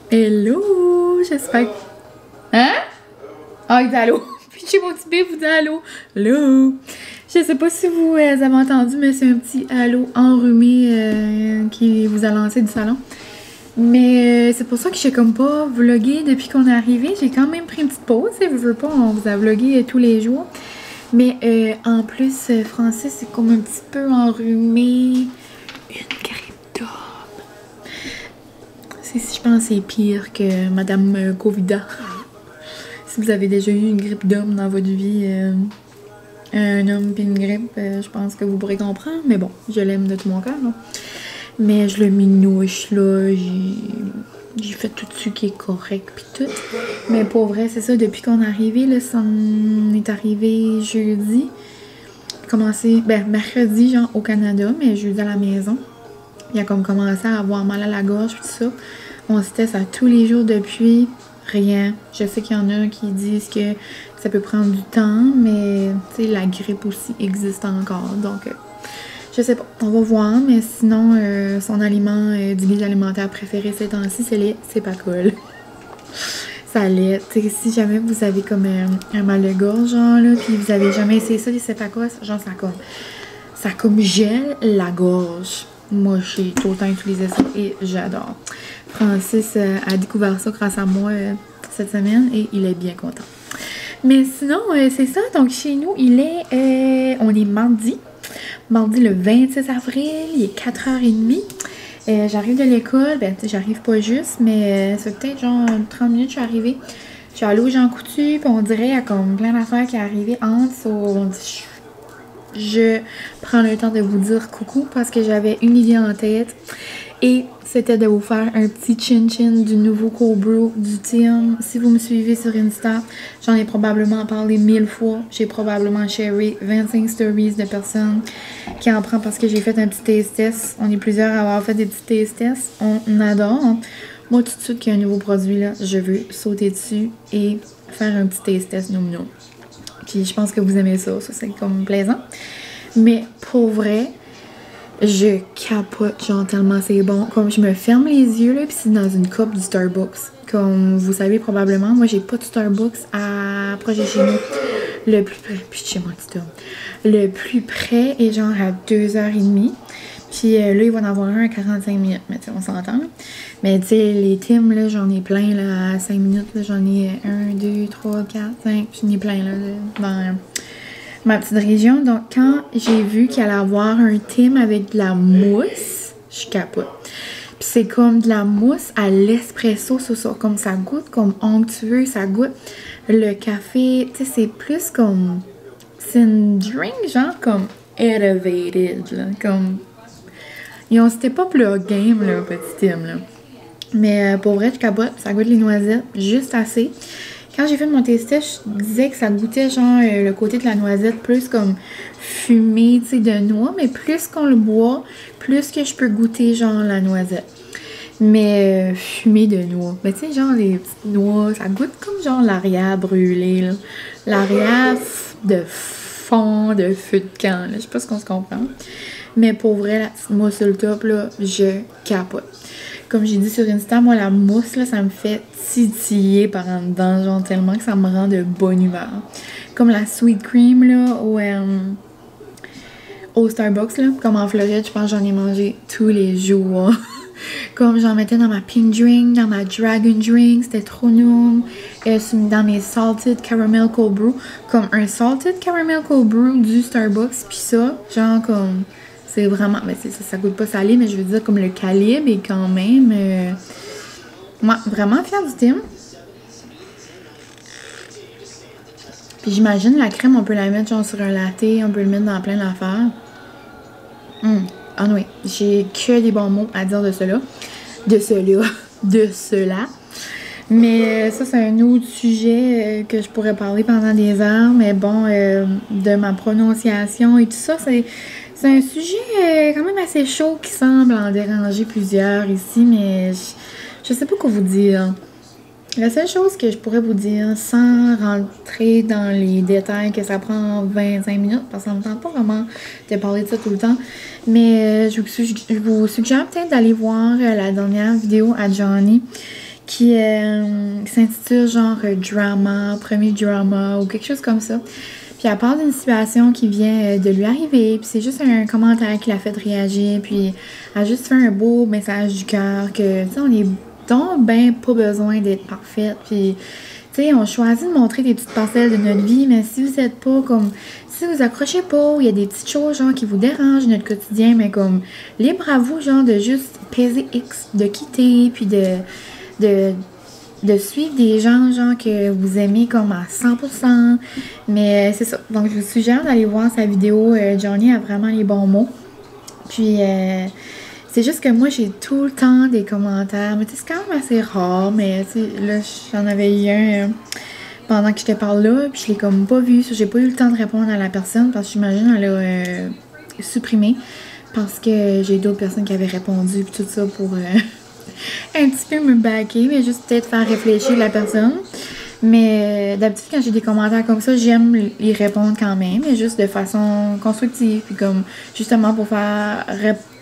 Hello! J'espère que... Hein? Ah, il dit allô! Puis chez mon petit bébé, vous dit allô! Hello! Je sais pas si vous avez entendu, mais c'est un petit allô enrhumé qui vous a lancé du salon. Mais c'est pour ça que je sais comme pas vlogger depuis qu'on est arrivé. J'ai quand même pris une petite pause. Si vous voulez pas, on vous a vlogué tous les jours. Mais en plus, Francis c'est comme un petit peu enrhumé. Une grippe d'homme. Je pense que c'est pire que Madame Covida. Si vous avez déjà eu une grippe d'homme dans votre vie, un homme puis une grippe, je pense que vous pourrez comprendre. Mais bon, je l'aime de tout mon cœur. Là. Mais je le minouche, là. J'ai fait tout ce qui est correct puis tout. Mais pour vrai, c'est ça, depuis qu'on est arrivé, là, on est arrivé jeudi. Commencé, mercredi, genre, au Canada, mais jeudi à la maison. Il a comme commencé à avoir mal à la gorge puis tout ça. On se teste à tous les jours depuis. Rien. Je sais qu'il y en a qui disent que ça peut prendre du temps, mais tu sais, la grippe aussi existe encore. Donc, je sais pas. On va voir, mais sinon, son aliment du guide alimentaire préféré ces temps-ci, c'est les Cepacol. Ça allait. Tu sais, si jamais vous avez comme un mal de gorge, genre, là, puis vous avez jamais essayé ça, les Cepacol, genre, ça comme gèle la gorge. Moi, j'ai tout le temps utilisé ça et j'adore. Francis a découvert ça grâce à moi cette semaine et il est bien content. Mais sinon, c'est ça. Donc, chez nous, on est mardi. Mardi le 26 avril, il est 4h30. J'arrive de l'école. J'arrive pas juste, mais c'est peut-être genre 30 minutes que je suis arrivée. Je suis allée au Jean Coutu, puis on dirait qu'il y a comme plein d'affaires qui est arrivé entre. Je prends le temps de vous dire coucou parce que j'avais une idée en tête et c'était de vous faire un petit chin-chin du nouveau cold brew du team. Si vous me suivez sur Insta, j'en ai probablement parlé 1000 fois. J'ai probablement sharé 25 stories de personnes qui en prennent parce que j'ai fait un petit taste test. On est plusieurs à avoir fait des petits taste tests. On adore. Moi, tout de suite qu'il y a un nouveau produit là, je veux sauter dessus et faire un petit taste test nous. Puis je pense que vous aimez ça c'est comme plaisant. Mais pour vrai, je capote genre tellement c'est bon. Comme je me ferme les yeux là, puis c'est dans une coupe du Starbucks. Comme vous savez probablement, moi j'ai pas de Starbucks à proche de chez nous. Le plus près, puis chez moi le plus près est genre à 2h30. Puis là, il va en avoir un à 45 minutes. Mais tu sais, on s'entend. Mais tu sais, les teams, là, j'en ai plein là, à 5 minutes. Là, j'en ai 1, 2, 3, 4, 5. J'en ai plein là, dans ma petite région. Donc, quand j'ai vu qu'il allait avoir un team avec de la mousse, je capote. Puis c'est comme de la mousse à l'espresso, ça. Comme ça goûte comme onctueux, ça goûte le café. Tu sais, c'est plus comme... C'est une drink, genre, comme elevated, là. Comme... Ils ont step up le game, là, petit team, là. Mais pour vrai, je capote. Ça goûte les noisettes, juste assez. Quand j'ai fait mon test, je disais que ça goûtait, genre, le côté de la noisette, plus comme fumé, tu sais, de noix. Mais plus qu'on le boit, plus que je peux goûter, genre, la noisette. Mais fumé de noix. Mais tu sais, genre, les petites noix, ça goûte comme, genre, l'arrière brûlée, là. L'arrière de fond de feu de camp, là. Je sais pas ce qu'on se comprend. Mais pour vrai, la petite mousse sur le top, là, je capote. Comme j'ai dit sur Insta, moi, la mousse, là, ça me fait titiller par en dedans, genre, tellement que ça me rend de bonne humeur. Comme la sweet cream, là, au Starbucks, là. Comme en Floride, je pense que j'en ai mangé tous les jours. Comme j'en mettais dans ma pink drink, dans ma dragon drink, c'était trop noum. Dans mes salted caramel cold brew. Comme un salted caramel cold brew du Starbucks, pis ça, genre, comme... C'est vraiment... Ben ça goûte pas salé, mais je veux dire, comme le calibre est quand même... Moi, vraiment fière du team. Puis j'imagine la crème, on peut la mettre genre sur un latte, on peut le mettre dans plein d'affaires. Ah oui, j'ai que des bons mots à dire de cela. De cela. Mais ça, c'est un autre sujet que je pourrais parler pendant des heures. Mais bon, de ma prononciation et tout ça, c'est un sujet quand même assez chaud qui semble en déranger plusieurs ici. Mais je sais pas quoi vous dire. La seule chose que je pourrais vous dire, sans rentrer dans les détails que ça prend 25 minutes, parce que ça me tente pas vraiment de parler de ça tout le temps, mais je vous suggère peut-être d'aller voir la dernière vidéo à Johnny qui s'intitule genre drama, premier drama ou quelque chose comme ça. Puis elle parle d'une situation qui vient de lui arriver, puis c'est juste un commentaire qui l'a fait réagir, puis elle a juste fait un beau message du cœur que, tu sais, on est donc ben pas besoin d'être parfaite, puis, tu sais, on choisit de montrer des petites parcelles de notre vie, mais si vous êtes pas comme, si vous accrochez pas, il y a des petites choses, genre, qui vous dérangent notre quotidien, mais comme, libre à vous, genre, de juste peser X, de quitter, puis de suivre des gens, genre, que vous aimez comme à 100%. Mais c'est ça. Donc, je vous suggère d'aller voir sa vidéo. Johnny a vraiment les bons mots. Puis, c'est juste que moi, j'ai tout le temps des commentaires. Mais c'est quand même assez rare. Mais, tu sais, là, j'en avais eu un pendant que je te parle là. Puis, je l'ai comme pas vu. J'ai pas eu le temps de répondre à la personne parce que j'imagine elle a supprimé. Parce que j'ai d'autres personnes qui avaient répondu. Puis tout ça pour... un petit peu me baquer, mais juste peut-être faire réfléchir la personne. Mais d'habitude, quand j'ai des commentaires comme ça, j'aime y répondre quand même, mais juste de façon constructive, puis comme justement pour faire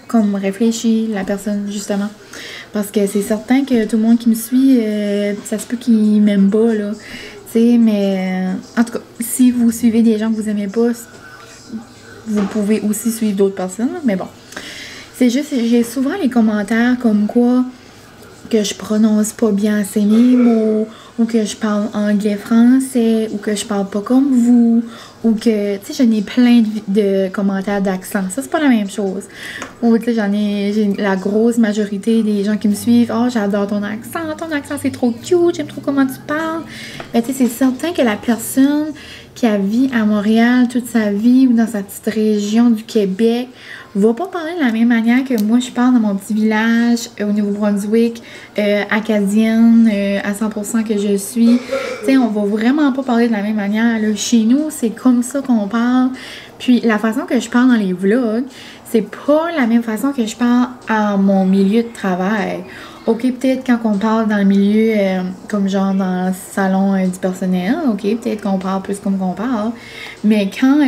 comme réfléchir la personne, justement. Parce que c'est certain que tout le monde qui me suit, ça se peut qu'il m'aime pas, là. Tu sais, mais en tout cas, si vous suivez des gens que vous aimez pas, vous pouvez aussi suivre d'autres personnes, mais bon. C'est juste, j'ai souvent les commentaires comme quoi que je prononce pas bien assez mes mots, ou que je parle anglais-français, ou que je parle pas comme vous, ou que, tu sais, j'en ai plein de commentaires d'accent. Ça, c'est pas la même chose. Ou, tu sais, j'ai la grosse majorité des gens qui me suivent. « Oh, j'adore ton accent c'est trop cute, j'aime trop comment tu parles. » Ben, tu sais, c'est certain que la personne qui a vécu à Montréal toute sa vie, ou dans sa petite région du Québec, va pas parler de la même manière que moi je parle dans mon petit village au Nouveau-Brunswick, acadienne à 100% que je suis. Tu sais, on va vraiment pas parler de la même manière. Là. Chez nous, c'est comme ça qu'on parle. Puis la façon que je parle dans les vlogs, c'est pas la même façon que je parle à mon milieu de travail. OK, peut-être quand on parle dans le milieu, comme genre dans le salon du personnel, OK, peut-être qu'on parle plus comme qu'on parle. Mais quand...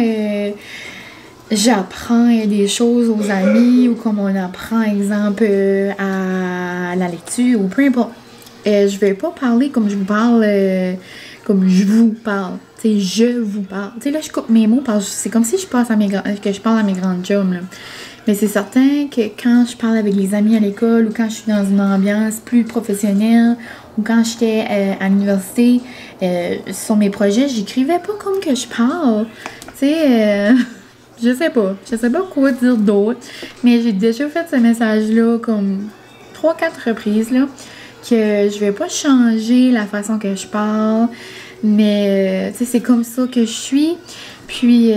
j'apprends des choses aux amis ou comme on apprend, exemple, à la lecture ou peu importe. Je vais pas parler comme je vous parle, comme je vous parle. Tu sais, je vous parle. Tu sais, là, je coupe mes mots parce que c'est comme si je parle à mes grandes chums, là. Mais c'est certain que quand je parle avec les amis à l'école ou quand je suis dans une ambiance plus professionnelle ou quand j'étais à l'université, sur mes projets, j'écrivais pas comme que je parle. Tu sais... Je sais pas quoi dire d'autre, mais j'ai déjà fait ce message-là comme 3-4 reprises, là, que je vais pas changer la façon que je parle, mais, tu sais, c'est comme ça que je suis. Puis,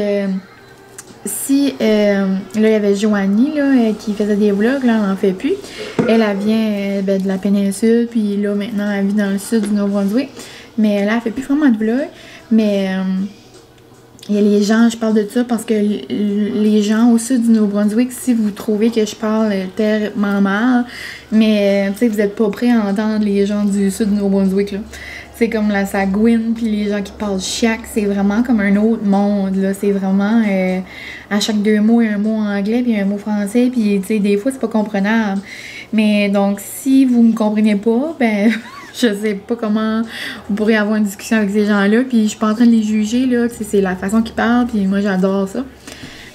si, là, il y avait Joanie, là, qui faisait des vlogs, là, elle en fait plus. Elle vient de la péninsule, puis là, maintenant, elle vit dans le sud du Nouveau-Brunswick, mais là, elle fait plus vraiment de vlogs, mais... il y a les gens, je parle de ça parce que les gens au sud du Nouveau-Brunswick, si vous trouvez que je parle tellement mal, mais tu sais, vous n'êtes pas prêts à entendre les gens du sud du Nouveau-Brunswick, là. C'est comme la Sagouine, puis les gens qui parlent chiac, c'est vraiment comme un autre monde, là. C'est vraiment, à chaque 2 mots, il y a un mot anglais, puis un mot français, puis tu sais, des fois, c'est pas comprenable. Mais donc, si vous me comprenez pas, ben... je sais pas comment vous pourrez avoir une discussion avec ces gens-là, puis je suis pas en train de les juger, là, c'est la façon qu'ils parlent, puis moi j'adore ça.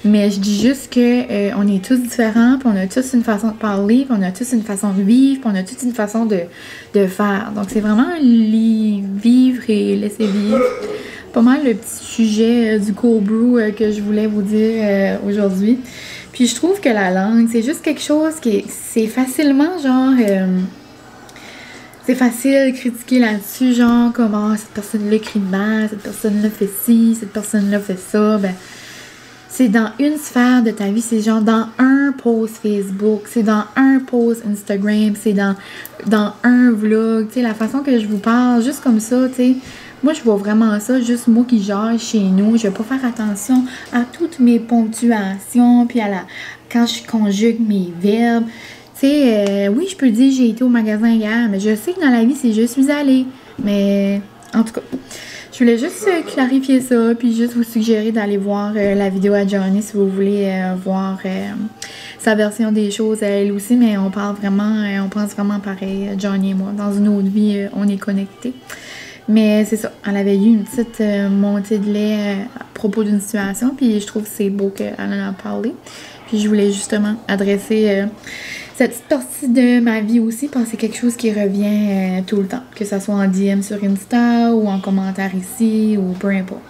Mais je dis juste que on est tous différents, puis on a tous une façon de parler, puis on a tous une façon de vivre, puis on a tous une façon de faire. Donc c'est vraiment vivre et laisser vivre. Pas mal le petit sujet du cold brew que je voulais vous dire aujourd'hui. Puis je trouve que la langue, c'est juste quelque chose c'est facilement genre... c'est facile de critiquer là-dessus, genre, comment cette personne-là écrit mal, cette personne-là fait ci, cette personne-là fait ça. Ben, c'est dans une sphère de ta vie, c'est genre dans un post Facebook, c'est dans un post Instagram, c'est dans un vlog, tu sais, la façon que je vous parle, juste comme ça, tu sais. Moi, je vois vraiment ça, juste moi qui gère chez nous. Je vais pas faire attention à toutes mes ponctuations, puis quand je conjugue mes verbes. Tu sais, oui, je peux dire j'ai été au magasin hier, mais je sais que dans la vie, c'est je suis allée. Mais, en tout cas, Je voulais juste clarifier ça, puis juste vous suggérer d'aller voir la vidéo à Johnny si vous voulez voir sa version des choses à elle aussi, mais on pense vraiment pareil, Johnny et moi. Dans une autre vie, on est connectés. Mais c'est ça, elle avait eu une petite montée de lait à propos d'une situation, puis je trouve que c'est beau qu'elle en a parlé. Puis je voulais justement adresser cette petite partie de ma vie aussi, parce que c'est quelque chose qui revient tout le temps, que ce soit en DM sur Insta ou en commentaire ici ou peu importe.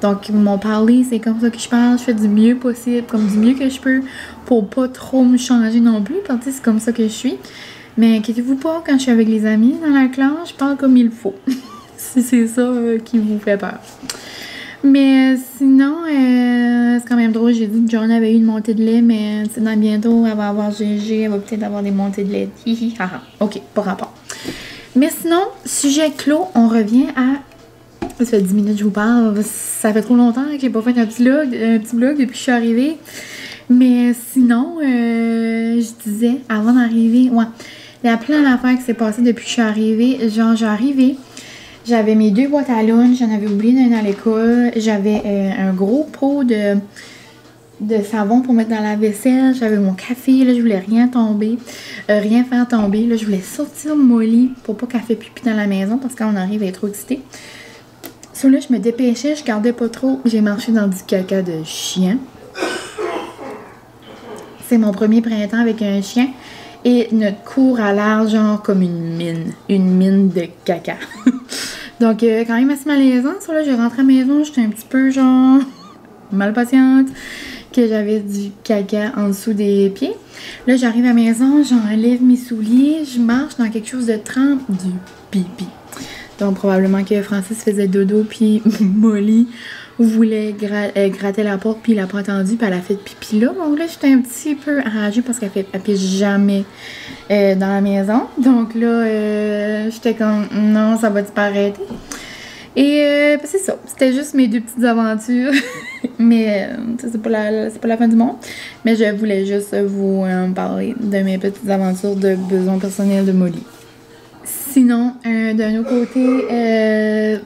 Donc mon parler, c'est comme ça que je parle, je fais du mieux possible, comme du mieux que je peux, pour pas trop me changer non plus, parce que c'est comme ça que je suis. Mais inquiétez-vous pas, quand je suis avec les amis dans la classe, je parle comme il faut. Si c'est ça qui vous fait peur. Mais sinon, c'est quand même drôle. J'ai dit que John avait eu une montée de lait, mais dans bientôt, elle va avoir GG, elle va peut-être avoir des montées de lait. Hihi, haha. Ok, pas rapport. Mais sinon, sujet clos, on revient à... Ça fait 10 minutes que je vous parle. Ça fait trop longtemps que j'ai pas fait un petit vlog depuis que je suis arrivée. Mais sinon, je disais, avant d'arriver, ouais, il y a plein d'affaires qui s'est passé depuis que je suis arrivée. Genre, j'ai arrivé... J'avais mes 2 boîtes à lunch, j'en avais oublié une à l'école. J'avais un gros pot de savon pour mettre dans la vaisselle. J'avais mon café, là, je voulais rien faire tomber. Là, je voulais sortir Molly pour pas qu'elle fait pipi dans la maison parce que quand on arrive, elle est trop excitée. So, là, je me dépêchais, je gardais pas trop. J'ai marché dans du caca de chien. C'est mon premier printemps avec un chien. Et notre cour a l'air genre comme une mine de caca. Donc, quand même assez malaisant. Ça, là, j'ai rentré à la maison, j'étais un petit peu genre mal patiente, que j'avais du caca en dessous des pieds. Là, j'arrive à la maison, j'enlève mes souliers, je marche dans quelque chose de trempe, du pipi. Donc, probablement que Francis faisait dodo, puis Molly voulait gratter la porte, puis il l'a pas entendu, puis elle a fait pipi là. Donc là, j'étais un petit peu enragée parce qu'elle pisse jamais dans la maison. Donc là, j'étais comme, non, ça va disparaître. Et c'est ça, c'était juste mes 2 petites aventures. Mais c'est pas la fin du monde. Mais je voulais juste vous parler de mes petites aventures de besoins personnels de Molly. Sinon, d'un autre côté,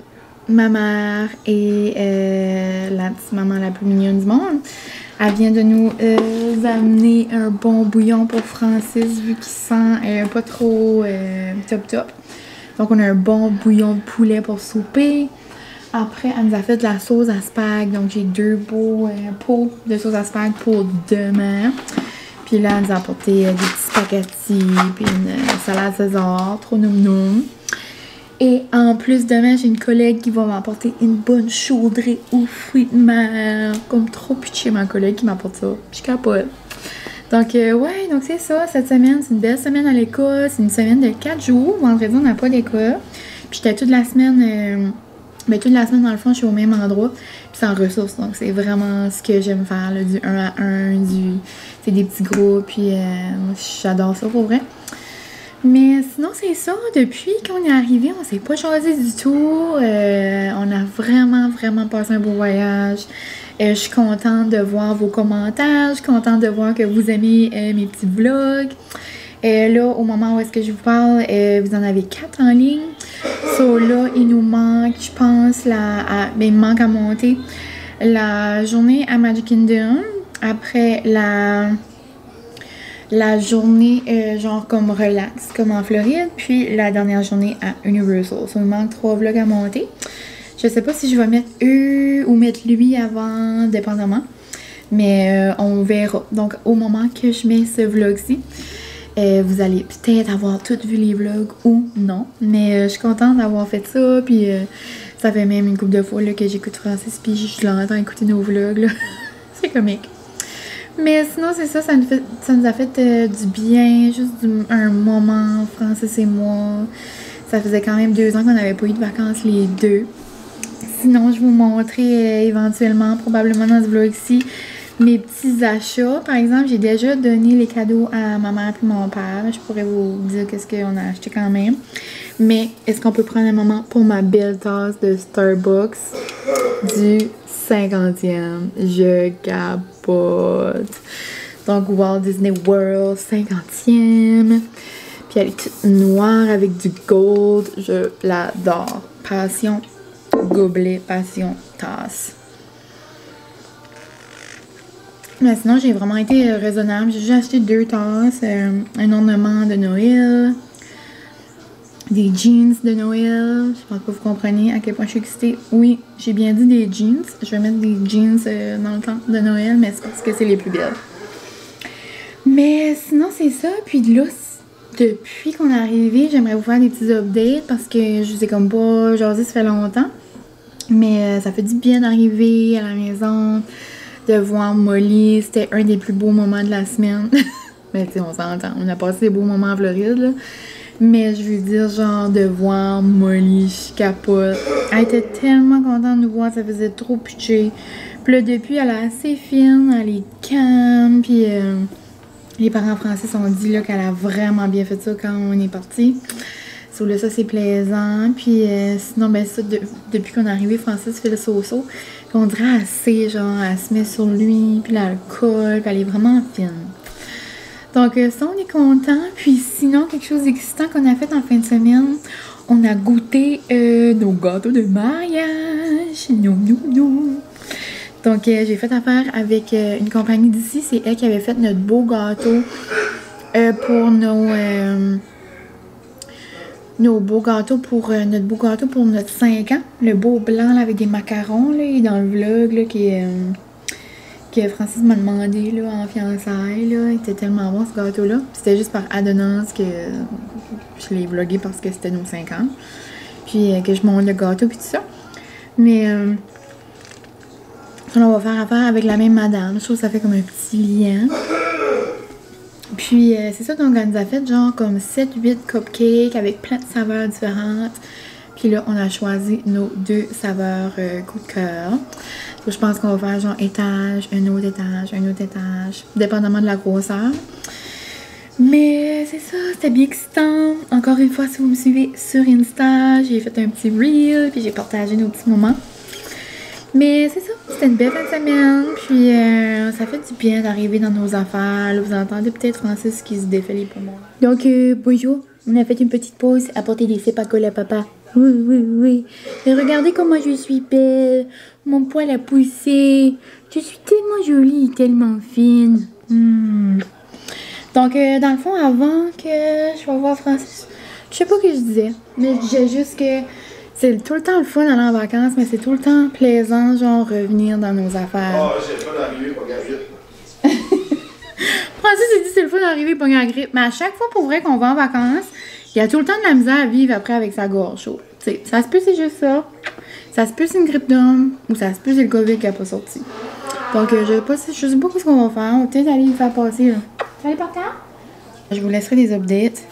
ma mère est la petite maman la plus mignonne du monde. Elle vient de nous amener un bon bouillon pour Francis, vu qu'il sent pas trop top. Donc, on a un bon bouillon de poulet pour souper. Après, elle nous a fait de la sauce à spag. Donc, j'ai 2 beaux pots de sauce à spag pour demain. Puis là, elle nous a apporté des petits spaghettis, puis une salade César, trop noum. Et en plus, demain, j'ai une collègue qui va m'apporter une bonne chaudrée aux fruits de mer. Comme trop pitché, ma collègue qui m'apporte ça. Je capote. Donc, ouais, donc c'est ça. Cette semaine, c'est une belle semaine à l'école. C'est une semaine de 4 jours. Vendredi, on n'a pas d'école. Puis j'étais toute la semaine... toute la semaine, dans le fond, je suis au même endroit. Puis c'est en ressources. Donc, c'est vraiment ce que j'aime faire, là, du 1 à 1, c'est des petits groupes. Puis j'adore ça, pour vrai. Mais sinon, c'est ça. Depuis qu'on est arrivé, on s'est pas jasé du tout. On a vraiment passé un beau voyage. Je suis contente de voir vos commentaires. Je suis contente de voir que vous aimez mes petits vlogs. Là, au moment où est-ce que je vous parle, vous en avez 4 en ligne. So là, il nous manque, je pense, il me manque à monter la journée à Magic Kingdom. Après, la journée genre comme relax, comme en Floride. Puis la dernière journée à Universal. So, il me manque 3 vlogs à monter. Je sais pas si je vais mettre eux ou mettre lui avant, dépendamment. Mais on verra. Donc, au moment que je mets ce vlog-ci, vous allez peut-être avoir toutes vu les vlogs ou non. Mais je suis contente d'avoir fait ça. Puis ça fait même une couple de fois là, que j'écoute Francis. Puis je l'entends écouter nos vlogs. C'est comique. Mais sinon, c'est ça. Ça nous a fait du bien. Juste un moment, Francis et moi. Ça faisait quand même 2 ans qu'on n'avait pas eu de vacances les deux. Sinon, je vais vous montrer éventuellement, probablement dans ce vlog-ci, mes petits achats. Par exemple, j'ai déjà donné les cadeaux à ma mère et mon père. Je pourrais vous dire qu'est-ce qu'on a acheté quand même. Mais est-ce qu'on peut prendre un moment pour ma belle tasse de Starbucks du 50e? Je capote. Donc, Walt Disney World 50e. Puis elle est toute noire avec du gold. Je l'adore. Passion. gobelet, passion, tasse. Mais sinon, j'ai vraiment été raisonnable. J'ai juste acheté 2 tasses, un ornement de Noël, des jeans de Noël. Je pense que vous comprenez à quel point je suis excitée. Oui, j'ai bien dit des jeans. Je vais mettre des jeans dans le temps de Noël, mais c'est parce que c'est les plus belles. Mais sinon, c'est ça. Puis là, depuis qu'on est arrivé, j'aimerais vous faire des petits updates parce que je vous ai comme pas jasé, ça fait longtemps. Mais ça fait du bien d'arriver à la maison, de voir Molly. C'était un des plus beaux moments de la semaine. Mais tu sais, on s'entend. On a passé des beaux moments en Floride, là. Mais je veux dire, genre, de voir Molly, je capote. Elle était tellement contente de nous voir, ça faisait trop pitcher. Puis là, depuis, elle est assez fine, elle est calme, puis les parents français ont dit là, qu'elle a vraiment bien fait ça quand on est parti. So, là, ça, c'est plaisant. Puis sinon, ben ça, depuis qu'on est arrivé, Francis fait le so-so. Puis on dirait assez, genre, elle se met sur lui, puis l'alcool, puis elle est vraiment fine. Donc, ça, on est content. Puis sinon, quelque chose d'excitant qu'on a fait en fin de semaine, on a goûté nos gâteaux de mariage. Donc, j'ai fait affaire avec une compagnie d'ici. C'est elle qui avait fait notre beau gâteau pour notre beau gâteau pour notre 5 ans. Le beau blanc là, avec des macarons, là, et dans le vlog là, que Francis m'a demandé là, en fiançailles. Là. Il était tellement bon ce gâteau-là. C'était juste par adonnance que je l'ai vlogué parce que c'était nos 5 ans. Puis que je monte le gâteau puis tout ça. Mais on va faire affaire avec la même madame. Je trouve que ça fait comme un petit lien. Puis c'est ça, donc elle nous a fait genre comme 7-8 cupcakes avec plein de saveurs différentes. Puis là, on a choisi nos 2 saveurs coup de cœur. Donc, je pense qu'on va faire genre étage, un autre étage, dépendamment de la grosseur. Mais c'est ça, c'était bien excitant. Encore une fois, si vous me suivez sur Insta, j'ai fait un petit reel, puis j'ai partagé nos petits moments. Mais c'est ça, c'était une belle fin de semaine, puis ça fait du bien d'arriver dans nos affaires. Là, vous entendez peut-être Francis qui se défait les poumons. Donc, bonjour, on a fait une petite pause, apporter des cèpes à coller à papa. Oui. Et regardez comment je suis belle. Mon poil a poussé. Je suis tellement jolie, tellement fine. Donc, dans le fond, avant que je vais voir Francis, je sais pas ce que je disais, mais je disais juste que c'est tout le temps le fun d'aller en vacances, mais c'est tout le temps plaisant, genre, revenir dans nos affaires. Ah, c'est le fun d'arriver, pas la grippe. Francis s'est dit c'est le fun d'arriver, pas la grippe. Mais à chaque fois, pour vrai, qu'on va en vacances, il y a tout le temps de la misère à vivre après avec sa gorge chaude. T'sais, ça se peut, c'est juste ça. Ça se peut, c'est une grippe d'homme, ou ça se peut, c'est le COVID qui n'a pas sorti. Donc, je sais pas ce qu'on va faire. On va peut-être aller le faire passer, là. Tu vas aller par terre? Je vous laisserai des updates.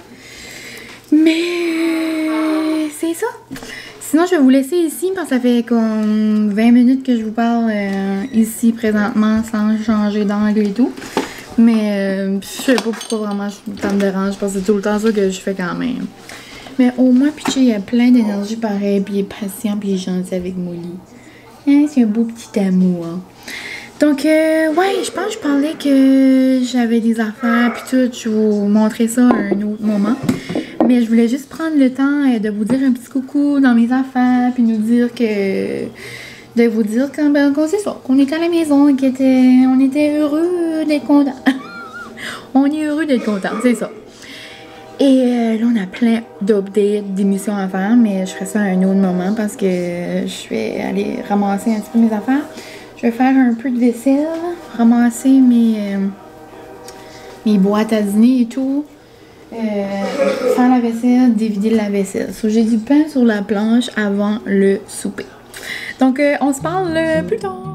Mais c'est ça. Sinon, je vais vous laisser ici parce que ça fait comme 20 minutes que je vous parle ici présentement sans changer d'angle et tout. Mais je sais pas pourquoi vraiment ça me dérange parce que c'est tout le temps ça que je fais quand même. Mais au moins, Pitchy, il a plein d'énergie pareil, puis il est patient, puis il est gentil avec Molly. Hein, c'est un beau petit amour. Hein. Donc, ouais, je pense que je parlais que j'avais des affaires, puis tout. Je vais vous montrer ça à un autre moment. Mais je voulais juste prendre le temps de vous dire un petit coucou dans mes affaires, puis nous dire que... De vous dire qu'on c'est ça, qu'on était à la maison et qu'on était heureux d'être content. On est heureux d'être content, c'est ça. Et là, on a plein d'updates, d'émissions à faire, mais je ferai ça à un autre moment parce que je vais aller ramasser un petit peu mes affaires. Je vais faire un peu de vaisselle, ramasser mes boîtes à dîner et tout. Faire la vaisselle, dévider la vaisselle. So, j'ai du pain sur la planche avant le souper. Donc, on se parle plus tard.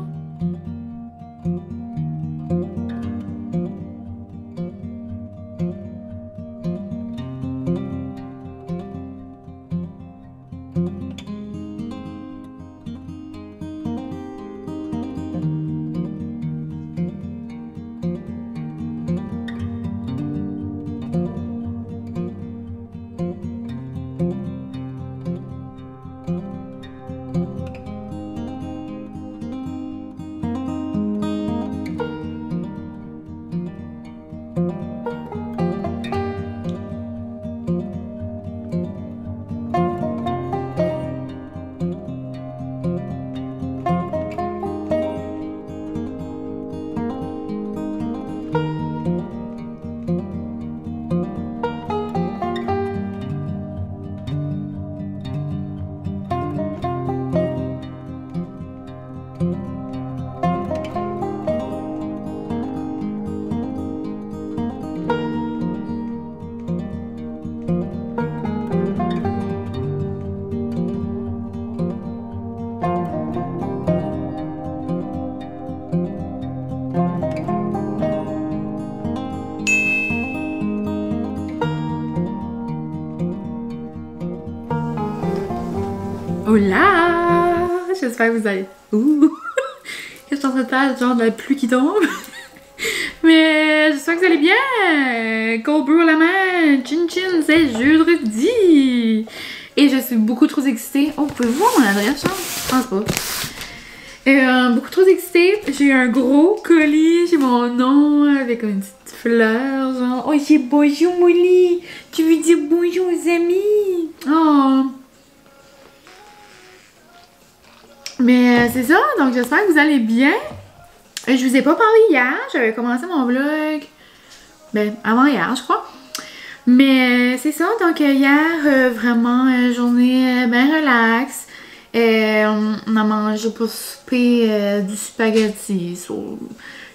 Hola! J'espère que vous allez... Ouh! Qu'est-ce que je suis en train de faire? Genre de la pluie qui tombe. Mais j'espère que vous allez bien! Cold brew à la main! Chin chin, c'est jeudi! Et je suis beaucoup trop excitée. Oh, vous pouvez voir mon adresse, je pense pas. Beaucoup trop excitée. J'ai un gros colis, j'ai mon nom avec une petite fleur, genre. Oh, j'ai bonjour Molly! Tu veux dire bonjour aux amis? Oh! Mais c'est ça, donc j'espère que vous allez bien. Je vous ai pas parlé hier, j'avais commencé mon vlog, ben, avant hier, je crois. Mais c'est ça, donc hier, vraiment, journée bien relax. On a mangé pour souper du spaghetti.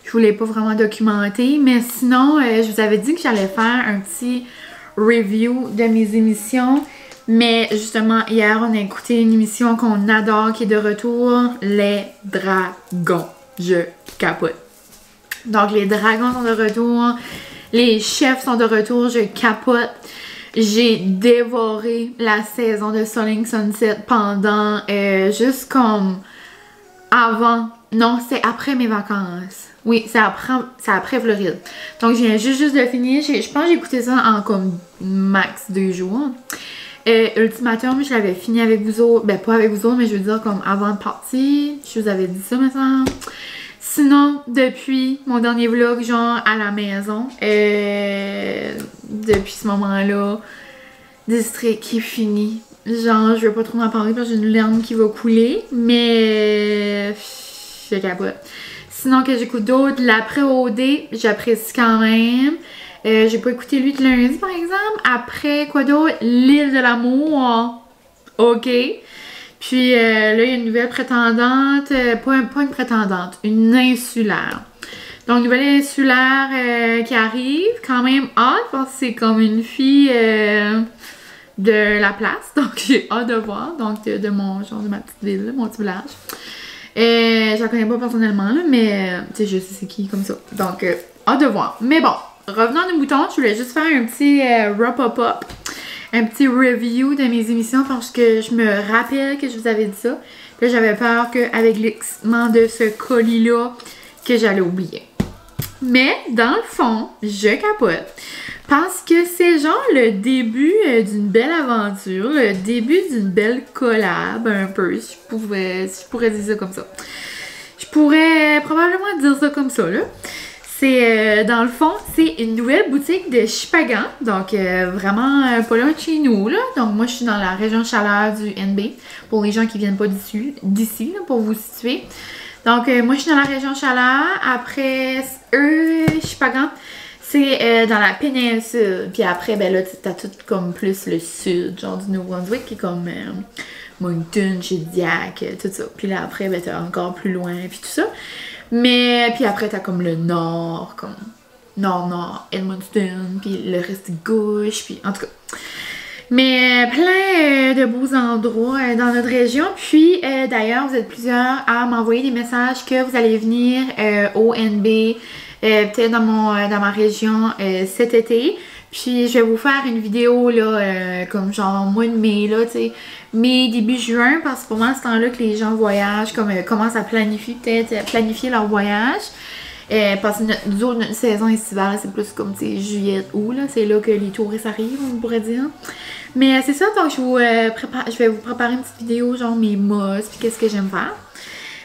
Je voulais pas vraiment documenter, mais sinon, je vous avais dit que j'allais faire un petit review de mes émissions. Mais justement, hier, on a écouté une émission qu'on adore, qui est de retour, Les Dragons. Je capote. Donc, les dragons sont de retour. Les chefs sont de retour. Je capote. J'ai dévoré la saison de Selling Sunset pendant juste comme avant. Non, c'est après mes vacances. Oui, c'est après Floride. Donc, je viens juste de finir. Je pense que j'ai écouté ça en comme max 2 jours. Ultimatum, je l'avais fini avec vous autres. Ben, pas avec vous autres, mais je veux dire comme avant de partir. Je vous avais dit ça maintenant. Sinon, depuis mon dernier vlog, genre à la maison, depuis ce moment-là, District qui est fini. Genre, je vais pas trop en parler parce que j'ai une larme qui va couler, mais je capote. Sinon, que j'écoute d'autres, l'après-OD, j'apprécie quand même. J'ai pas écouté lui de lundi, par exemple. Après, quoi d'autre? L'île de l'amour. OK. Puis là, il y a une nouvelle prétendante. Pas une prétendante, une insulaire. Donc, nouvelle insulaire qui arrive. Quand même hâte, parce que c'est comme une fille de la place. Donc, j'ai hâte de voir. Donc, de mon genre de ma petite ville, là, mon petit village. Je la connais pas personnellement, là, mais tu sais, je sais c'est qui comme ça. Donc, hâte de voir. Mais bon. Revenons à nos moutons, je voulais juste faire un petit wrap-up, un petit review de mes émissions parce que je me rappelle que je vous avais dit ça. Là, j'avais peur qu'avec l'excitement de ce colis-là, que j'allais oublier. Mais, dans le fond, je capote. Parce que c'est genre le début d'une belle aventure, le début d'une belle collab, un peu, si je pourrais dire ça comme ça. Je pourrais probablement dire ça comme ça, là. C'est, dans le fond, c'est une nouvelle boutique de Shippagan, donc vraiment pas loin de chez nous, là. Donc moi, je suis dans la région chaleur du NB, pour les gens qui viennent pas d'ici, pour vous situer. Donc moi, je suis dans la région chaleur. Après, Shippagan, c'est dans la péninsule. Puis après, ben là, t'as tout comme plus le sud, genre du Nouveau-Brunswick, qui est comme Moncton, Shediac, tout ça. Puis là, après, ben t'as encore plus loin, puis tout ça. Mais, puis après, t'as comme le nord, comme nord, Edmundston, puis le reste gauche, puis en tout cas. Mais plein de beaux endroits dans notre région. Puis, d'ailleurs, vous êtes plusieurs à m'envoyer des messages que vous allez venir au NB, peut-être dans ma région cet été. Puis, je vais vous faire une vidéo, là, comme genre mois de mai, là, tu sais, mai, début juin, parce que pour moi, c'est ce temps-là que les gens voyagent, comme commencent à planifier, planifier leur voyage. Parce que notre saison estivale, c'est plus comme, tu sais, juillet, août, là, c'est là que les touristes arrivent, on pourrait dire. Mais c'est ça, donc je vais vous préparer une petite vidéo, genre mes must, puis qu'est-ce que j'aime faire.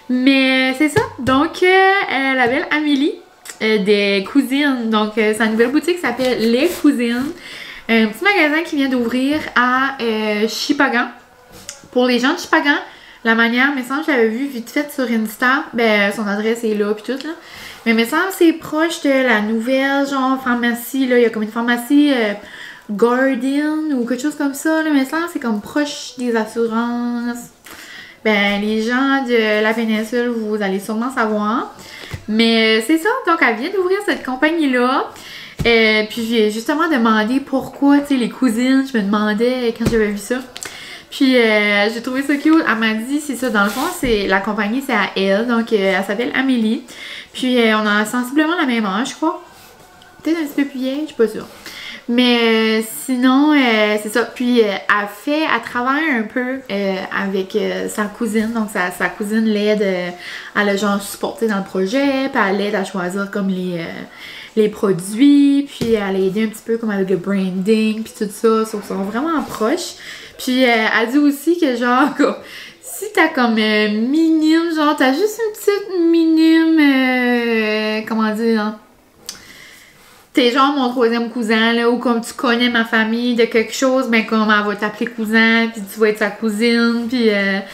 Mais c'est ça, donc la belle Amélie, des cousines. Donc, sa nouvelle boutique s'appelle Les Cousines. Un petit magasin qui vient d'ouvrir à Shippagan. Pour les gens de Shippagan, la manière, mais semble, je l'avais vu vite fait sur Insta. Ben, son adresse est là, puis tout, là. Mais me semble c'est proche de la nouvelle, genre, pharmacie, là. Il y a comme une pharmacie Guardian ou quelque chose comme ça, là. Mais me semble c'est comme proche des assurances. Ben, les gens de la péninsule, vous allez sûrement savoir. Mais c'est ça, donc elle vient d'ouvrir cette compagnie-là. Puis j'ai justement demandé pourquoi, tu sais, les cousines, je me demandais quand j'avais vu ça. Puis j'ai trouvé ça cute, elle m'a dit, c'est ça, dans le fond, la compagnie c'est à elle, donc elle s'appelle Amélie. Puis on a sensiblement la même âge, je crois. Peut-être un petit peu plus vieille, je suis pas sûre. Mais sinon, c'est ça. Puis elle travaille un peu avec sa cousine. Donc sa cousine l'aide à le genre supporter dans le projet. Puis elle l'aide à choisir comme les produits. Puis elle a aidé un petit peu comme avec le branding. Puis tout ça. Ils sont vraiment proches. Puis elle dit aussi que genre, si t'as comme minime, genre t'as juste une petite minime, comment dire, hein? T'es genre mon troisième cousin, là, ou comme tu connais ma famille de quelque chose, ben comme elle va t'appeler cousin, puis tu vas être sa cousine, puis elle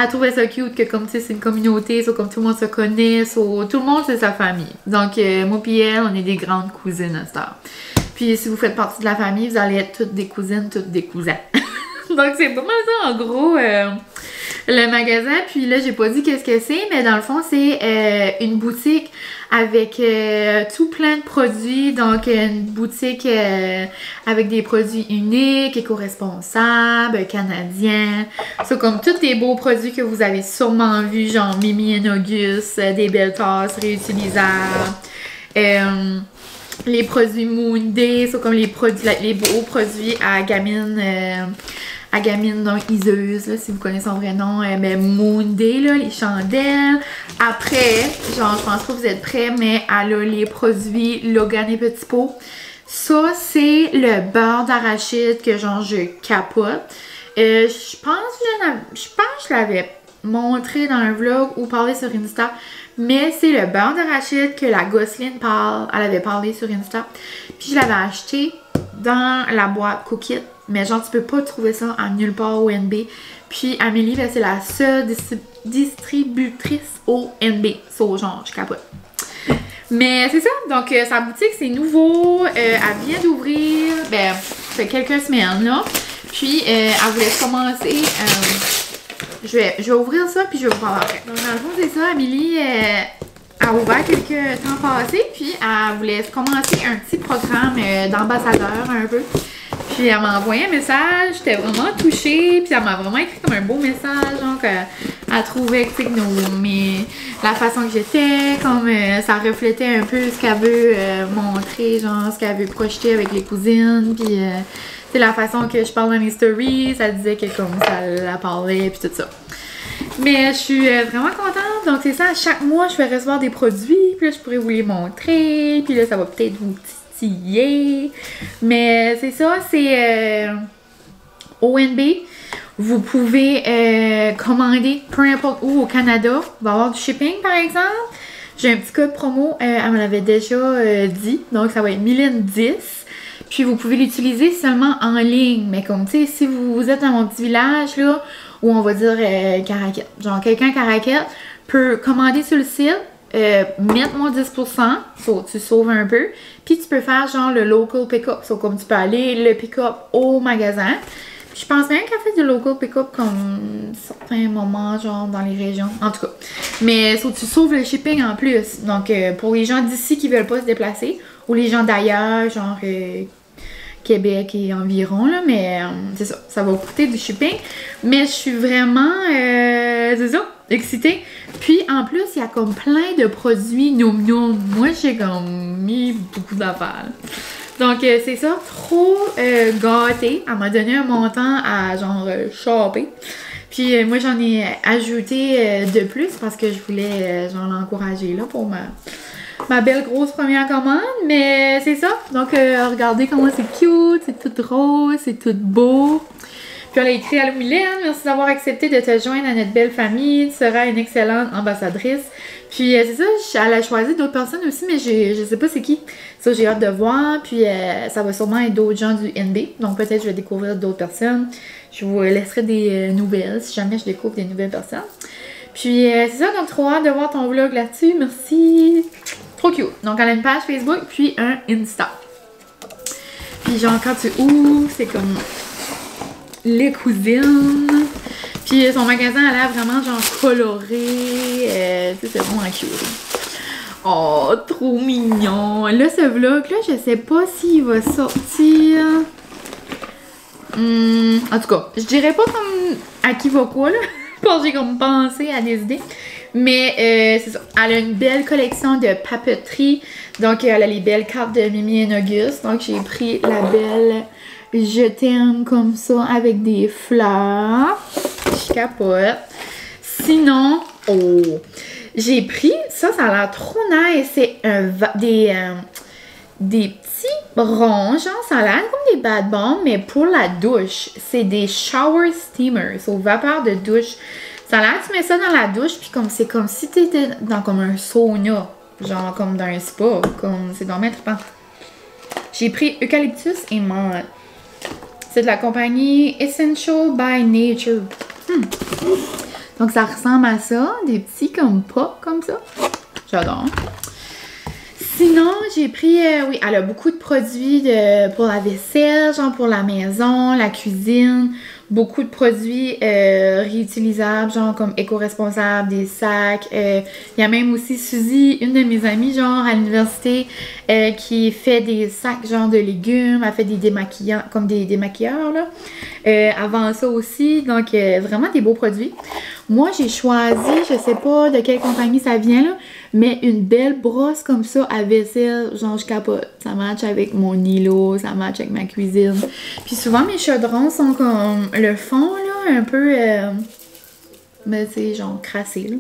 trouvait ça cute que comme tu sais c'est une communauté, so, comme tout le monde se connaît, so, tout le monde c'est sa famille. Donc moi pis elle, on est des grandes cousines à cette heure. Puis si vous faites partie de la famille, vous allez être toutes des cousines, toutes des cousins. Donc c'est pas mal ça en gros le magasin. Puis là j'ai pas dit qu'est-ce que c'est, mais dans le fond c'est une boutique avec tout plein de produits. Donc une boutique avec des produits uniques, éco-responsables, canadiens. C'est comme tous les beaux produits que vous avez sûrement vus, genre Mimi et Auguste, des belles tasses réutilisables. Les produits Moon Day, c'est comme les beaux produits à gamine donc iseuse, là, si vous connaissez son vrai nom, mais Moon Day, là, les chandelles. Après, genre, je pense pas que vous êtes prêts, mais elle a les produits Logan et Petit Pot. Ça, c'est le beurre d'arachide que, genre, je capote. Je pense que je l'avais montré dans un vlog ou parlé sur Insta. Mais c'est le beurre d'arachide que la Gosseline parle. Elle avait parlé sur Insta. Puis je l'avais acheté dans la boîte Cookit. Mais genre, tu peux pas trouver ça en nulle part au NB. Puis Amélie, ben, c'est la seule distributrice au NB. So, genre, je capote. Mais c'est ça. Donc, sa boutique, c'est nouveau. Elle vient d'ouvrir. Ben, ça fait quelques semaines, là. Puis, elle voulait commencer. Je vais ouvrir ça, puis je vais vous parler après. Donc, dans le fond, c'est ça. Amélie a ouvert quelques temps passés. Puis, elle voulait commencer un petit programme d'ambassadeur un peu. Puis elle m'a envoyé un message, j'étais vraiment touchée, puis elle m'a vraiment écrit comme un beau message, donc elle trouvait que la façon que j'étais, comme ça reflétait un peu ce qu'elle veut montrer, genre ce qu'elle veut projeter avec les cousines, puis c'est la façon que je parle dans mes stories, ça disait que comme ça la parlait, puis tout ça. Mais je suis vraiment contente, donc c'est ça, chaque mois je vais recevoir des produits, puis là je pourrais vous les montrer, puis là ça va peut-être vous mais c'est ça, c'est ONB. Vous pouvez commander peu importe où au Canada. Il va y avoir du shipping par exemple. J'ai un petit code promo, elle me l'avait déjà dit. Donc ça va être Mylène10. Puis vous pouvez l'utiliser seulement en ligne. Mais comme tu sais, si vous êtes dans mon petit village là, où on va dire Caraquette. Genre quelqu'un Caraquette peut commander sur le site. Mettre mon 10%, so, tu sauves un peu, puis tu peux faire genre le local pick-up, so, comme tu peux aller le pick-up au magasin. Puis, je pense même qu'elle fait du local pick-up comme certains moments genre dans les régions, en tout cas. Mais so, tu sauves le shipping en plus, donc pour les gens d'ici qui veulent pas se déplacer, ou les gens d'ailleurs, genre Québec et environ, là, mais c'est ça, ça va coûter du shipping. Mais je suis vraiment, c'est ça, excitée. Puis en plus, il y a comme plein de produits noum. Moi, j'ai comme mis beaucoup d'affaires. Donc c'est ça, trop gâtée. Elle m'a donné un montant à genre shopper. Puis moi, j'en ai ajouté de plus parce que je voulais genre l'encourager là pour ma belle grosse première commande, mais c'est ça. Donc, regardez comment c'est cute, c'est tout rose, c'est tout beau. Puis elle a écrit « Allô Mylène, merci d'avoir accepté de te joindre à notre belle famille. Tu seras une excellente ambassadrice. » Puis c'est ça, elle a choisi d'autres personnes aussi, mais je sais pas c'est qui. Ça, j'ai hâte de voir. Puis ça va sûrement être d'autres gens du NB. Donc peut-être je vais découvrir d'autres personnes. Je vous laisserai des nouvelles si jamais je découvre des nouvelles personnes. Puis c'est ça, donc trop hâte de voir ton vlog là-dessus. Merci. Trop cute. Donc elle a une page Facebook puis un Insta. Puis genre quand tu ouvres, c'est comme les cousines. Puis son magasin a l'air vraiment genre coloré. C'est vraiment cute. Oh, trop mignon. Là, ce vlog-là, je sais pas s'il va sortir. En tout cas, je dirais pas comme à qui va quoi, là. Parce que j'ai comme pensé à des idées. Mais c'est ça. Elle a une belle collection de papeterie. Donc, elle a les belles cartes de Mimi et Auguste. Donc, j'ai pris la belle Je t'aime comme ça avec des fleurs. Je capote. Sinon, oh, j'ai pris, ça a l'air trop nice. C'est des petits ronds, genre, ça a l'air comme des bad bombs, mais pour la douche. C'est des shower steamers, aux vapeurs de douche. Ça a l'air que tu mets ça dans la douche, puis comme c'est comme si tu étais dans comme un sauna, genre comme dans un spa, comme c'est dans trippant. J'ai pris eucalyptus et menthe. C'est de la compagnie Essential by Nature. Donc ça ressemble à ça, des petits comme pop comme ça. J'adore. Sinon, j'ai pris, oui, elle a beaucoup de produits pour la vaisselle, genre pour la maison, la cuisine. Beaucoup de produits réutilisables, genre comme éco-responsables, des sacs. Il y a même aussi Suzy, une de mes amies, genre à l'université, qui fait des sacs genre de légumes. Elle fait des démaquillants, comme des démaquilleurs, là. Avant ça aussi, donc vraiment des beaux produits. Moi, j'ai choisi, je sais pas de quelle compagnie ça vient, là, mais une belle brosse comme ça à vaisselle, genre je capote. Ça match avec mon îlot, ça match avec ma cuisine. Puis souvent, mes chaudrons sont comme le fond, là, un peu, ben, tu sais, genre crassé, là.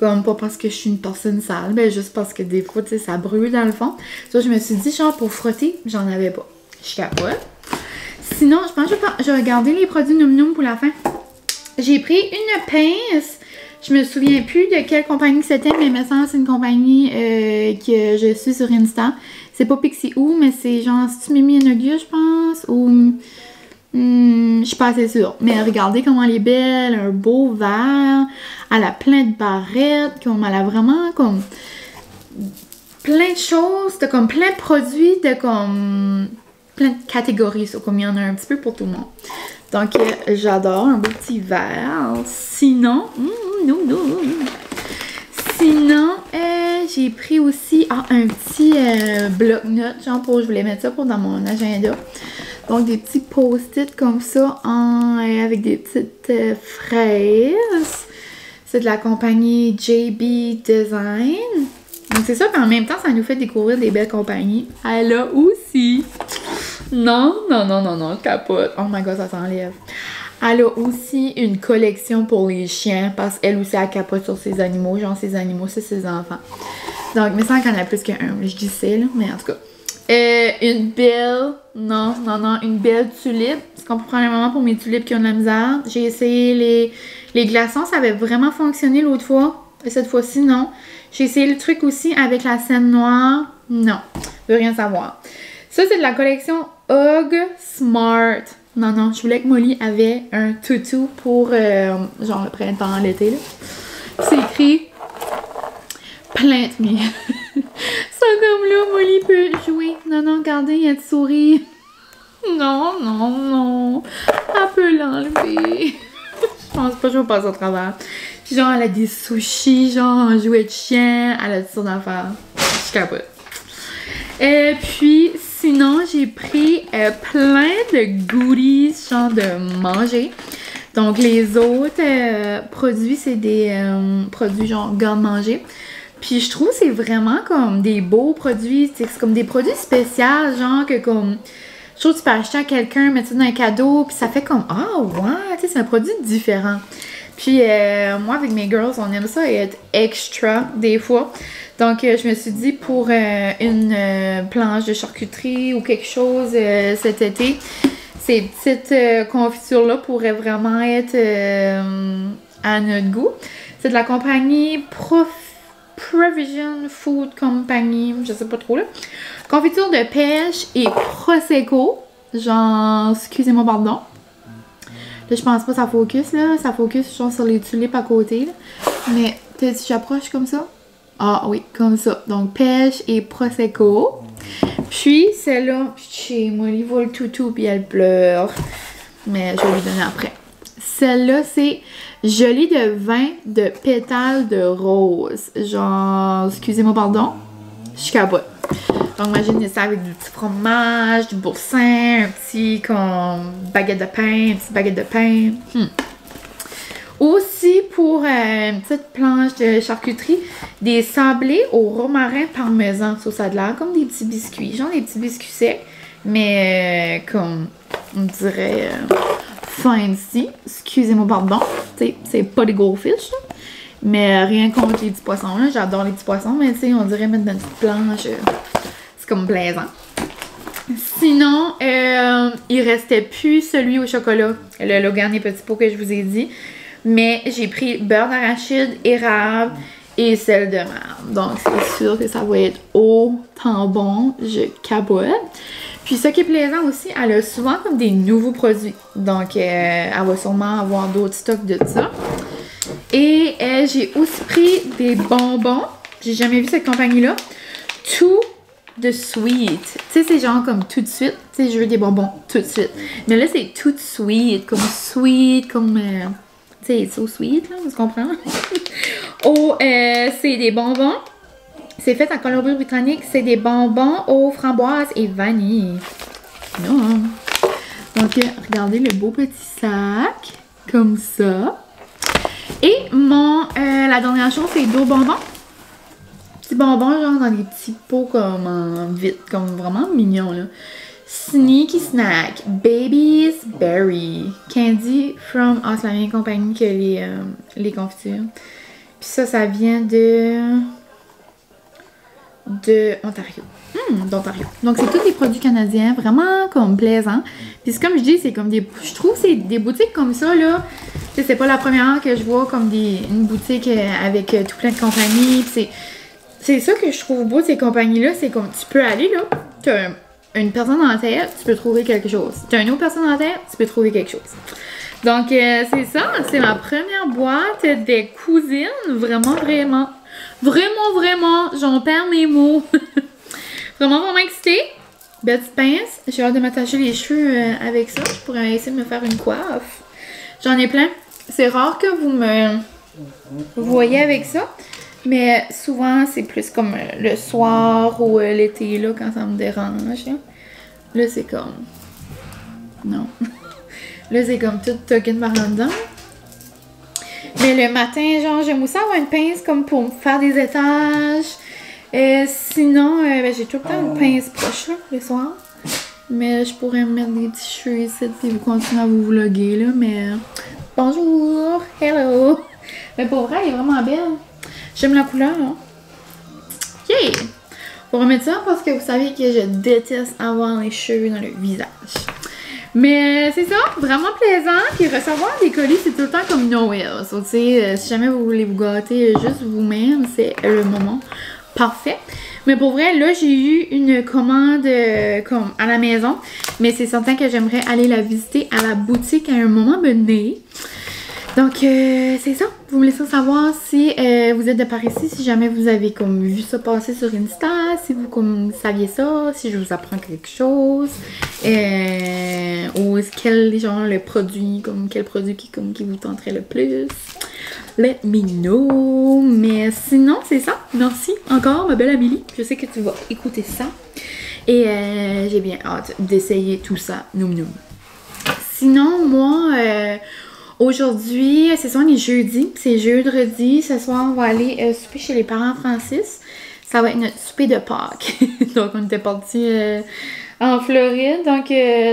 Comme pas parce que je suis une personne sale, ben juste parce que des fois, tu sais, ça brûle dans le fond. Ça, je me suis dit, genre, pour frotter, j'en avais pas. Je capote. Sinon, je pense que je vais regarder les produits Noum Noum pour la fin. J'ai pris une pince. Je me souviens plus de quelle compagnie c'était, mais il me semble que c'est une compagnie que je suis sur Insta. C'est pas Pixie Ou, mais c'est genre, c'est-tu Mimi et Auguste, je pense? Ou... je suis pas assez sûre. Mais regardez comment elle est belle. Un beau vert. Elle a plein de barrettes. Comme elle a vraiment comme... plein de choses. De comme plein de produits. De comme... plein de catégories. So, comme il y en a un petit peu pour tout le monde. Donc, j'adore un beau petit verre. Sinon, Sinon, j'ai pris aussi un petit bloc-notes, genre pour, je voulais mettre ça pour dans mon agenda. Donc, des petits post-it comme ça avec des petites fraises. C'est de la compagnie JB Design. Donc, c'est ça qu'en même temps, ça nous fait découvrir des belles compagnies. Elle a aussi... Non, je capote. Oh my god, ça s'enlève. Elle a aussi une collection pour les chiens parce qu'elle aussi, elle capote sur ses animaux. Genre, ses animaux, c'est ses enfants. Donc, il me semble qu'il y en a plus qu'un. Je dis c'est, là, mais en tout cas. Une belle... Non, une belle tulipe. Parce qu'on peut prendre un moment pour mes tulipes qui ont de la misère. J'ai essayé les glaçons, ça avait vraiment fonctionné l'autre fois. Et cette fois-ci, non. J'ai essayé le truc aussi avec la scène noire. Non, je veux rien savoir. Ça, c'est de la collection Hug Smart. Non, je voulais que Molly avait un toutou pour, genre, le printemps, l'été, là. C'est écrit Plant Me. Ça, comme là, Molly peut jouer. Non, regardez, il y a une souris. Non. Elle peut l'enlever. Je pense pas que je vais passer au travers. Puis genre, elle a des sushis, genre, un jouet de chien. Elle a tout ça d'affaires. Je capote. Et puis, sinon, j'ai pris plein de goodies, genre de manger. Donc, les autres produits, c'est des produits genre garde-manger. Puis, je trouve que c'est vraiment comme des beaux produits. C'est comme des produits spéciaux, genre que comme... Je trouve que tu peux acheter à quelqu'un, mettre ça dans un cadeau, puis ça fait comme « Ah, ouais! » Tu sais, c'est un produit différent. Puis, moi, avec mes girls, on aime ça être extra des fois. Donc, je me suis dit, pour une planche de charcuterie ou quelque chose cet été, ces petites confitures-là pourraient vraiment être à notre goût. C'est de la compagnie Provision Food Company, je sais pas trop là. Confiture de pêche et prosecco. Genre, excusez-moi, pardon. Là, je pense pas que ça focus, là. Ça focus, genre, sur les tulipes à côté, là. Mais, peut-être si j'approche comme ça. Ah oui, comme ça. Donc, pêche et prosecco. Puis, celle-là, chez Molly voit le toutou, puis elle pleure. Mais je vais lui donner après. Celle-là, c'est gelée de vin de pétales de rose. Genre, excusez-moi, pardon. Je capote. Donc, imaginez ça avec du petit fromage, du boursin, un petit comme baguette de pain, une petite baguette de pain. Aussi pour une petite planche de charcuterie, des sablés au romarin parmesan. Ça a l'air comme des petits biscuits, genre des petits biscuits secs, mais comme on dirait fancy. Excusez-moi, pardon. C'est pas des gros fish, là. Mais rien contre les petits poissons. J'adore les petits poissons, mais tu sais, on dirait mettre dans une petite planche. C'est comme plaisant. Sinon, il restait plus celui au chocolat, le Logan et Petit Pot que je vous ai dit. Mais j'ai pris beurre d'arachide, érable et sel de mer. Donc, c'est sûr que ça va être autant bon. Je capote. Puis, ce qui est plaisant aussi, elle a souvent comme des nouveaux produits. Donc, elle va sûrement avoir d'autres stocks de ça. Et j'ai aussi pris des bonbons. J'ai jamais vu cette compagnie-là. Tout de sweet. Tu sais, c'est genre comme tout de suite. Tu sais, je veux des bonbons tout de suite. Mais là, c'est tout sweet. Comme c'est so sweet, là, tu comprends? Oh, c'est des bonbons. C'est fait en Colombie-Britannique. C'est des bonbons aux framboises et vanille. Non. Donc, regardez le beau petit sac. Comme ça. Et la dernière chose, c'est deux bonbons. Petits bonbons, genre dans des petits pots comme en vite. Comme vraiment mignons, là. Sneaky Snack, Baby's Berry, Candy from... Ah, c'est la même compagnie que les confitures. Puis ça vient de Ontario. D'Ontario. Donc, c'est tous des produits canadiens, vraiment comme plaisants. Puis comme je dis, c'est comme des... Je trouve que c'est des boutiques comme ça, là. C'est pas la première que je vois comme une boutique avec tout plein de compagnies. C'est ça que je trouve beau de ces compagnies-là, c'est comme tu peux aller, là, t'as une personne en tête, tu peux trouver quelque chose. T'as une autre personne en tête, tu peux trouver quelque chose. Donc, c'est ça. C'est ma première boîte des cousines. Vraiment, j'en perds mes mots. vraiment excitée. Belle petite pince. J'ai hâte de m'attacher les cheveux avec ça. Je pourrais essayer de me faire une coiffe. J'en ai plein. C'est rare que vous me voyez avec ça. Mais souvent, c'est plus comme le soir ou l'été, là, quand ça me dérange. Là, c'est comme... Non. Là, c'est comme tout token par en dedans. Mais le matin, genre, j'aime aussi avoir une pince comme pour me faire des étages. Sinon, j'ai tout le temps une pince proche, là, le soir. Mais je pourrais me mettre des petits cheveux ici et vous continuer à vous vlogger, là. Mais bonjour! Hello! Mais pour vrai, elle est vraiment belle. J'aime la couleur, hein? Yeah! On va remettre ça parce que vous savez que je déteste avoir les cheveux dans le visage. Mais c'est ça, vraiment plaisant. Puis recevoir des colis, c'est tout le temps comme Noël. So, si jamais vous voulez vous gâter juste vous-même, c'est le moment parfait. Mais pour vrai, là, j'ai eu une commande comme à la maison. Mais c'est certain que j'aimerais aller la visiter à la boutique à un moment donné. Donc, c'est ça. Vous me laissez savoir si vous êtes de par ici, si jamais vous avez comme vu ça passer sur Insta, si vous comme saviez ça, si je vous apprends quelque chose, ou quel genre le produit, comme quel produit qui vous tenterait le plus. Let me know. Mais sinon, c'est ça. Merci encore, ma belle Amélie. Je sais que tu vas écouter ça. Et j'ai bien hâte d'essayer tout ça. Noum. Sinon, moi... aujourd'hui, ce soir on est jeudi, c'est jeudi. Ce soir, on va aller souper chez les parents Francis. Ça va être notre souper de Pâques. Donc, on était partis en Floride. Donc,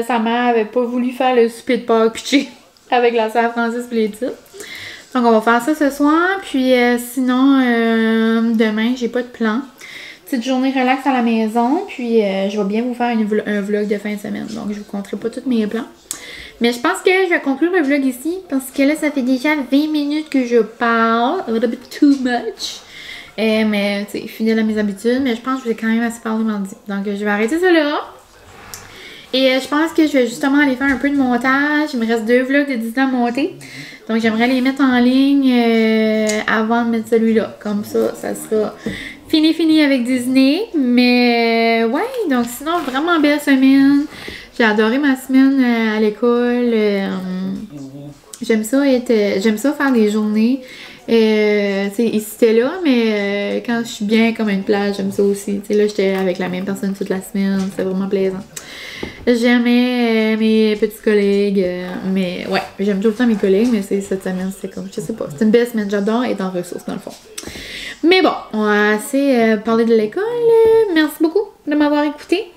sa mère avait pas voulu faire le souper de Pâques pitché avec la sœur Francis et les titres. Donc, on va faire ça ce soir. Puis, sinon, demain, j'ai pas de plan. Petite journée relax à la maison. Puis, je vais bien vous faire un vlog de fin de semaine. Donc, je vous compterai pas tous mes plans. Mais je pense que je vais conclure le vlog ici parce que là, ça fait déjà 20 minutes que je parle. A little bit too much. Mais, tu sais, fidèle à mes habitudes. Mais je pense que je vais quand même assez parler mardi. Donc, je vais arrêter ça là. Et je pense que je vais justement aller faire un peu de montage. Il me reste 2 vlogs de Disney à monter. Donc, j'aimerais les mettre en ligne avant de mettre celui-là. Comme ça, ça sera fini avec Disney. Mais, ouais, donc sinon, vraiment belle semaine. J'ai adoré ma semaine à l'école. J'aime ça faire des journées. Ici c'était là, mais quand je suis bien comme une plage, j'aime ça aussi. T'sais, là, j'étais avec la même personne toute la semaine. C'est vraiment plaisant. J'aimais mes petits collègues, mais ouais, j'aime tout le temps mes collègues, mais cette semaine, c'est comme, je sais pas, c'est une belle semaine, j'adore être en ressources dans le fond. Mais bon, on a assez parlé de l'école. Merci beaucoup de m'avoir écouté.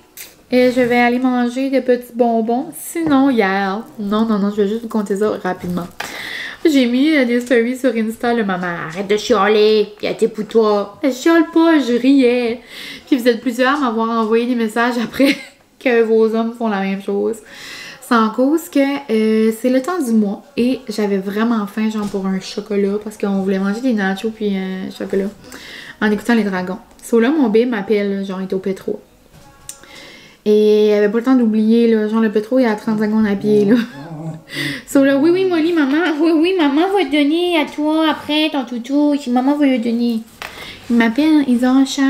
Et je vais aller manger des petits bonbons. Sinon, hier, non, je vais juste vous conter ça rapidement. J'ai mis des stories sur Insta, le maman, arrête de chialer, y'a tes pour toi. Je chiale pas, je riais. Puis vous êtes plusieurs à m'avoir envoyé des messages après que vos hommes font la même chose. C'est en cause que c'est le temps du mois et j'avais vraiment faim, genre pour un chocolat, parce qu'on voulait manger des nachos puis un chocolat en écoutant les dragons. So là, mon bébé m'appelle, genre, il est au pétro. Et il avait pas le temps d'oublier, là, genre le pétro, il est à 30 secondes à pied, là. So là, oui, Molly, maman, oui, maman va te donner à toi après ton toutou, si maman va le donner. Il m'appelle, il dit, oh, cher,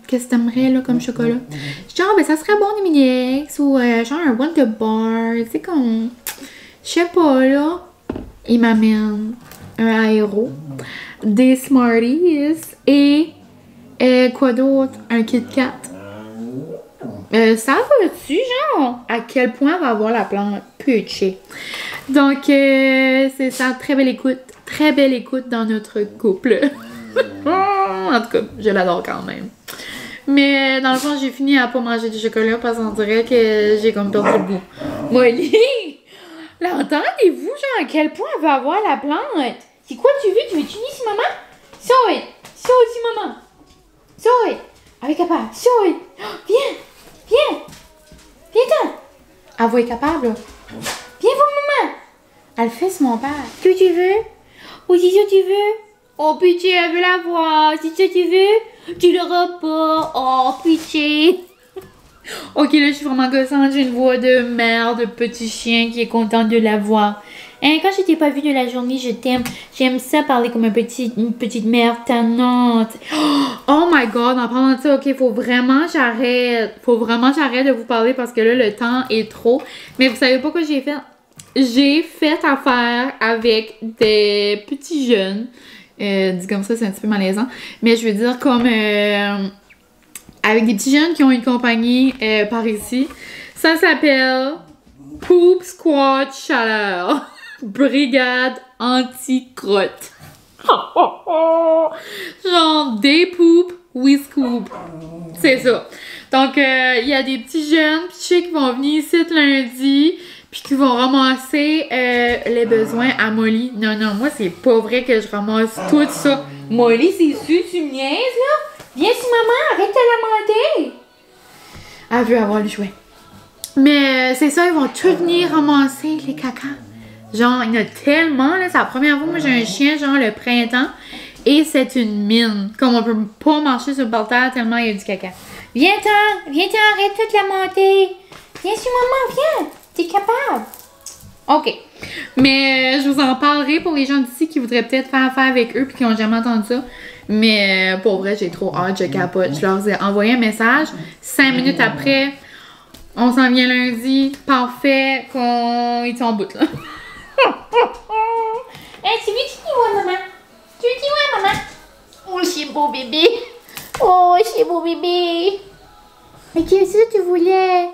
qu'est-ce que t'aimerais, là, comme chocolat? Je dis, oh, ben, ça serait bon des mini-X ou genre un Wonder Bar, tu sais, comme, je sais pas, là. Il m'amène un aéro, des Smarties et quoi d'autre? Un Kit Kat. Ça va-tu, genre, à quel point va avoir la plante pitchée? Donc, c'est ça, très belle écoute dans notre couple. En tout cas, je l'adore quand même. Mais dans le fond, j'ai fini à pas manger du chocolat parce qu'on dirait que j'ai comme perdu le goût. Molly! L'entendez-vous, genre, à quel point elle va avoir la plante? C'est quoi tu veux? Tu veux-tu ici, maman? So it! So it, maman! So it! Avec papa! So it! Oh, viens! Viens! Viens-t'en! Elle va être capable, là. Viens voir maman! Elle fait sur mon père. Que tu veux? Oh, c'est ça que tu veux? Oh, pitié, elle veut la voir. C'est ça que tu veux? Tu l'auras pas. Oh, pitié. Ok, là, je suis vraiment gossante. J'ai une voix de mère, de petit chien qui est contente de la voir. Hein, quand je t'ai pas vue de la journée, je t'aime. J'aime ça parler comme une petite mère tannante. Oh my god, en parlant de ça, ok, faut vraiment j'arrête. Faut vraiment j'arrête de vous parler parce que là, le temps est trop. Mais vous savez pas quoi j'ai fait? J'ai fait affaire avec des petits jeunes. Dit comme ça, c'est un petit peu malaisant. Mais je veux dire comme avec des petits jeunes qui ont une compagnie par ici. Ça s'appelle Poop Squad Chaleur. Brigade anti-crotte. Genre des poupes, we scoop. C'est ça. Donc, il y a des petits jeunes pichés qui vont venir ici lundi, puis qui vont ramasser les besoins à Molly. Non, moi, c'est pas vrai que je ramasse tout ça. Molly, c'est sûr, tu me niaises, là? Viens ici, maman, arrête de la monter. Elle veut avoir le jouet. Mais c'est ça, ils vont tous venir ramasser les cacas. Genre, il y en a tellement, là. C'est la première fois que moi j'ai un chien, genre, le printemps. Et c'est une mine. Comme on peut pas marcher sur le parterre tellement il y a du caca. Viens-t'en, arrête de la monter. Viens sur maman, viens. T'es capable. OK. Mais je vous en parlerai pour les gens d'ici qui voudraient peut-être faire affaire avec eux puis qui ont jamais entendu ça. Mais pour vrai, j'ai trop hâte, je capote. Je leur ai envoyé un message. 5 minutes après, on s'en vient lundi. Parfait, ils sont en bout, là. Hey, tu veux dire maman? Tu veux dire maman? Oh, c'est beau bébé. Oh, c'est beau bébé. Mais qu'est-ce que tu voulais?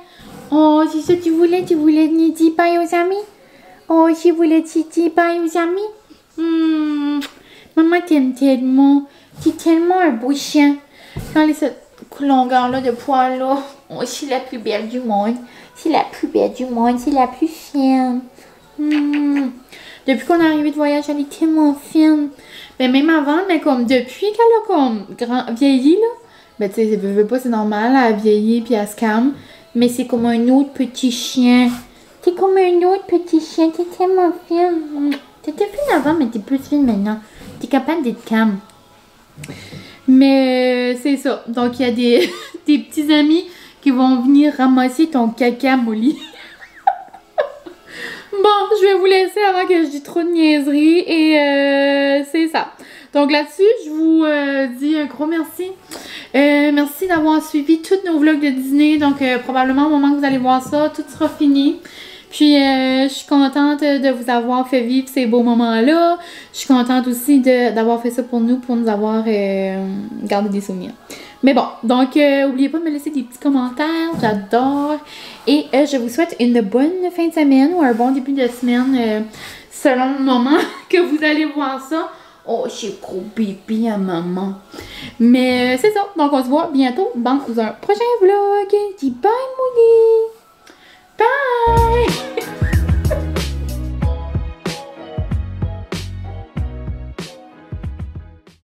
Oh, c'est ça que tu voulais une petite paille aux amis? Oh, tu voulais une petite paille aux amis? Maman t'aime tellement. Tu es tellement un beau chien. Quand cette longueur-là de poils-là, oh, c'est la plus belle du monde. C'est la plus belle du monde. C'est la plus fine. Depuis qu'on est arrivé de voyage, elle est tellement fine. Mais même avant, mais comme depuis qu'elle a comme vieilli, là, ben tu sais, c'est normal, elle a vieilli puis elle se calme. Mais c'est comme un autre petit chien. T'es comme un autre petit chien, t'es tellement fine. T'étais fine avant, mais t'es plus fine maintenant. T'es capable d'être calme. Mais c'est ça. Donc il y a des petits amis qui vont venir ramasser ton caca, Molly. Bon, je vais vous laisser avant que je dise trop de niaiseries et c'est ça. Donc là-dessus, je vous dis un gros merci. Merci d'avoir suivi tous nos vlogs de Disney. Donc probablement au moment que vous allez voir ça, tout sera fini. Puis, je suis contente de vous avoir fait vivre ces beaux moments-là. Je suis contente aussi d'avoir fait ça pour nous avoir gardé des souvenirs. Mais bon, donc, n'oubliez pas de me laisser des petits commentaires. J'adore. Et je vous souhaite une bonne fin de semaine ou un bon début de semaine selon le moment que vous allez voir ça. Oh, j'ai gros bébé à maman. Mais c'est ça. Donc, on se voit bientôt dans un prochain vlog. Dis bye, Mouli. Bye!